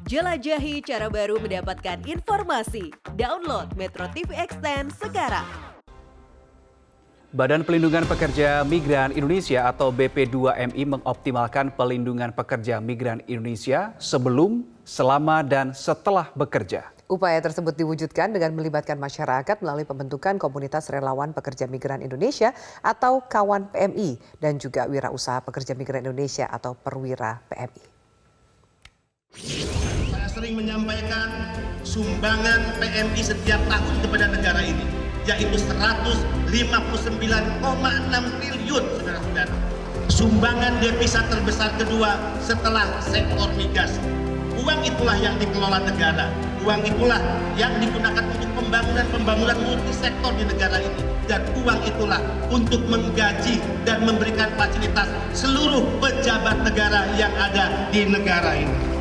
Jelajahi cara baru mendapatkan informasi. Download Metro TV Extend sekarang. Badan Pelindungan Pekerja Migran Indonesia atau BP2MI mengoptimalkan pelindungan pekerja migran Indonesia sebelum, selama, dan setelah bekerja. Upaya tersebut diwujudkan dengan melibatkan masyarakat melalui pembentukan komunitas relawan pekerja migran Indonesia atau Kawan PMI dan juga Wirausaha Pekerja Migran Indonesia atau Perwira PMI. Saya sering menyampaikan sumbangan PMI setiap tahun kepada negara ini, yaitu 159,6 triliun, saudara-saudara. Sumbangan devisa terbesar kedua setelah sektor migas. Uang itulah yang dikelola negara. Uang itulah yang digunakan untuk pembangunan multisektor di negara ini. Dan uang itulah untuk menggaji dan memberikan fasilitas seluruh pejabat negara yang ada di negara ini.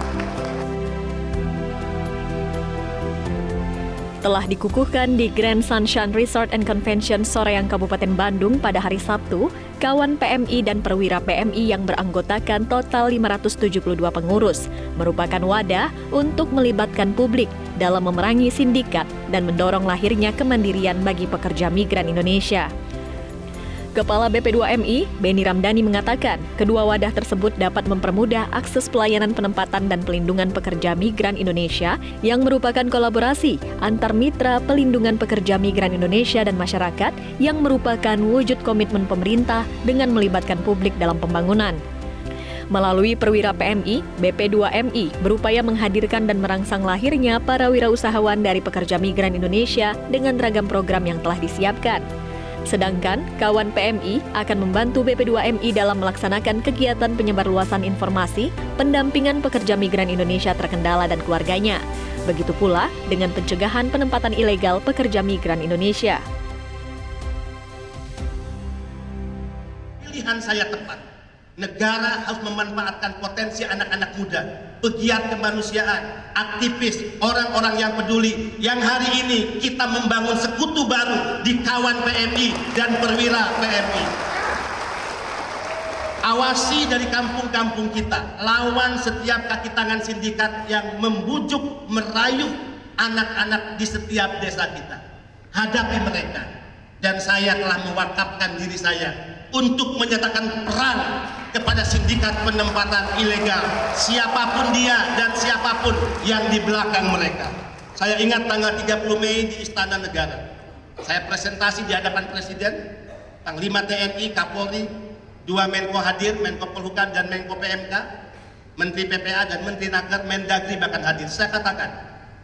Telah dikukuhkan di Grand Sunshine Resort and Convention Soreang Kabupaten Bandung pada hari Sabtu, Kawan PMI dan Perwira PMI yang beranggotakan total 572 pengurus, merupakan wadah untuk melibatkan publik dalam memerangi sindikat dan mendorong lahirnya kemandirian bagi pekerja migran Indonesia. Kepala BP2MI, Beni Ramdhani mengatakan, kedua wadah tersebut dapat mempermudah akses pelayanan penempatan dan pelindungan pekerja migran Indonesia yang merupakan kolaborasi antar mitra pelindungan pekerja migran Indonesia dan masyarakat yang merupakan wujud komitmen pemerintah dengan melibatkan publik dalam pembangunan. Melalui Perwira PMI, BP2MI berupaya menghadirkan dan merangsang lahirnya para wirausahawan dari pekerja migran Indonesia dengan ragam program yang telah disiapkan. Sedangkan Kawan PMI akan membantu BP2MI dalam melaksanakan kegiatan penyebarluasan informasi, pendampingan pekerja migran Indonesia terkendala dan keluarganya. Begitu pula dengan pencegahan penempatan ilegal pekerja migran Indonesia. Pilihan saya tepat. Negara harus memanfaatkan potensi anak-anak muda, pegiat kemanusiaan, aktivis, orang-orang yang peduli, yang hari ini kita membangun sekutu baru di Kawan PMI dan Perwira PMI. Awasi dari kampung-kampung kita, lawan setiap kaki tangan sindikat yang membujuk, merayu anak-anak di setiap desa kita. Hadapi mereka. Dan saya telah mewakafkan diri saya untuk menyatakan perang kepada sindikat penempatan ilegal, siapapun dia dan siapapun yang di belakang mereka. Saya ingat tanggal 30 Mei di Istana Negara. Saya presentasi di hadapan Presiden, Panglima TNI, Kapolri, 2 Menko hadir, Menko Polhukam dan Menko PMK, Menteri PPA dan Menteri Naker, Mendagri bahkan hadir. Saya katakan,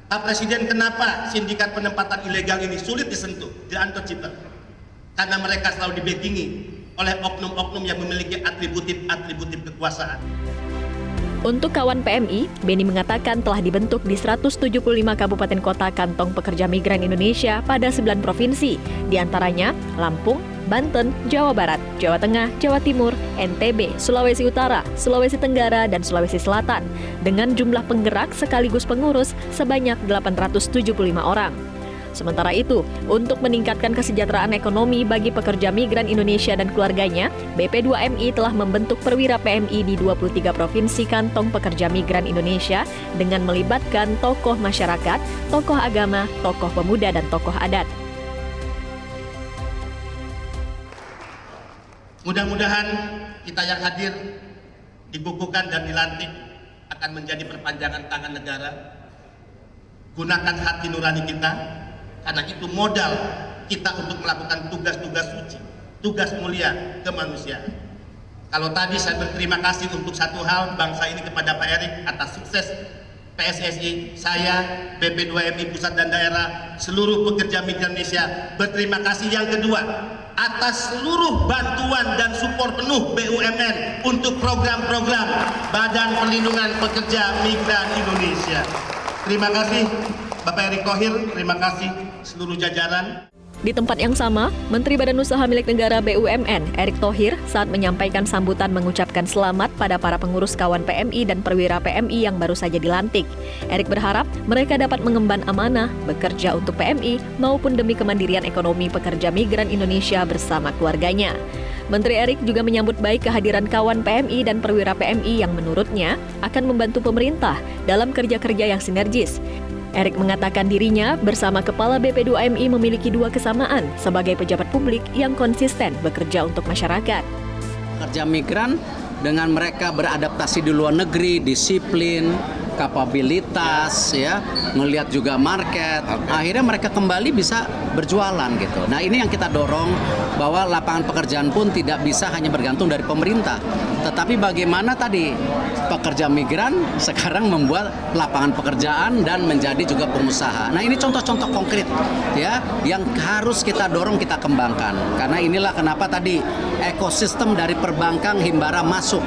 Pak Presiden, kenapa sindikat penempatan ilegal ini sulit disentuh, di-untouchable? Karena mereka selalu dibackingi oleh oknum-oknum yang memiliki atributif kekuasaan. Untuk Kawan PMI, Beni mengatakan telah dibentuk di 175 kabupaten kota kantong pekerja migran Indonesia pada 9 provinsi, diantaranya Lampung, Banten, Jawa Barat, Jawa Tengah, Jawa Timur, NTB, Sulawesi Utara, Sulawesi Tenggara, dan Sulawesi Selatan, dengan jumlah penggerak sekaligus pengurus sebanyak 875 orang. Sementara itu, untuk meningkatkan kesejahteraan ekonomi bagi pekerja migran Indonesia dan keluarganya, BP2MI telah membentuk Perwira PMI di 23 provinsi kantong pekerja migran Indonesia dengan melibatkan tokoh masyarakat, tokoh agama, tokoh pemuda, dan tokoh adat. Mudah-mudahan kita yang hadir, dikukuhkan dan dilantik akan menjadi perpanjangan tangan negara. Gunakan hati nurani kita, karena itu modal kita untuk melakukan tugas-tugas suci, tugas mulia kemanusiaan. Kalau tadi saya berterima kasih untuk satu hal bangsa ini kepada Pak Erik atas sukses PSSI, saya, BP2MI Pusat dan Daerah, seluruh pekerja migran Indonesia berterima kasih yang kedua atas seluruh bantuan dan support penuh BUMN untuk program-program Badan Perlindungan Pekerja Migran Indonesia. Terima kasih Bapak Erick Thohir, terima kasih seluruh jajaran. Di tempat yang sama, Menteri Badan Usaha Milik Negara BUMN, Erick Thohir, saat menyampaikan sambutan mengucapkan selamat pada para pengurus kawan PMI dan perwira PMI yang baru saja dilantik. Erick berharap mereka dapat mengemban amanah, bekerja untuk PMI maupun demi kemandirian ekonomi pekerja migran Indonesia bersama keluarganya. Menteri Erick juga menyambut baik kehadiran kawan PMI dan perwira PMI yang menurutnya akan membantu pemerintah dalam kerja-kerja yang sinergis. Erick mengatakan dirinya bersama Kepala BP2MI memiliki dua kesamaan sebagai pejabat publik yang konsisten bekerja untuk masyarakat. Pekerja migran dengan mereka beradaptasi di luar negeri, disiplin, kapabilitas, ya, melihat juga market, akhirnya mereka kembali bisa berjualan gitu. Nah ini yang kita dorong, bahwa lapangan pekerjaan pun tidak bisa hanya bergantung dari pemerintah, tetapi bagaimana tadi pekerja migran sekarang membuat lapangan pekerjaan dan menjadi juga pengusaha. Nah ini contoh-contoh konkret ya yang harus kita dorong, kita kembangkan, karena inilah kenapa tadi ekosistem dari perbankan Himbara masuk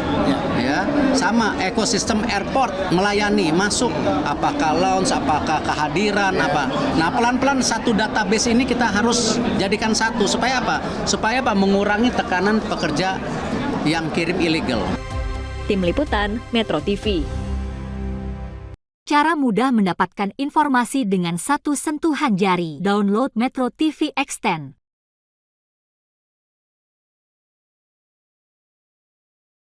ya, sama ekosistem airport melayani masuk, apakah lounge, apakah kehadiran, apa. Nah pelan-pelan satu database ini kita harus jadikan satu, supaya apa? Supaya apa? Mengurangi tekanan pekerja yang kirim ilegal. Tim Liputan Metro TV. Cara mudah mendapatkan informasi dengan satu sentuhan jari. Download Metro TV Extend.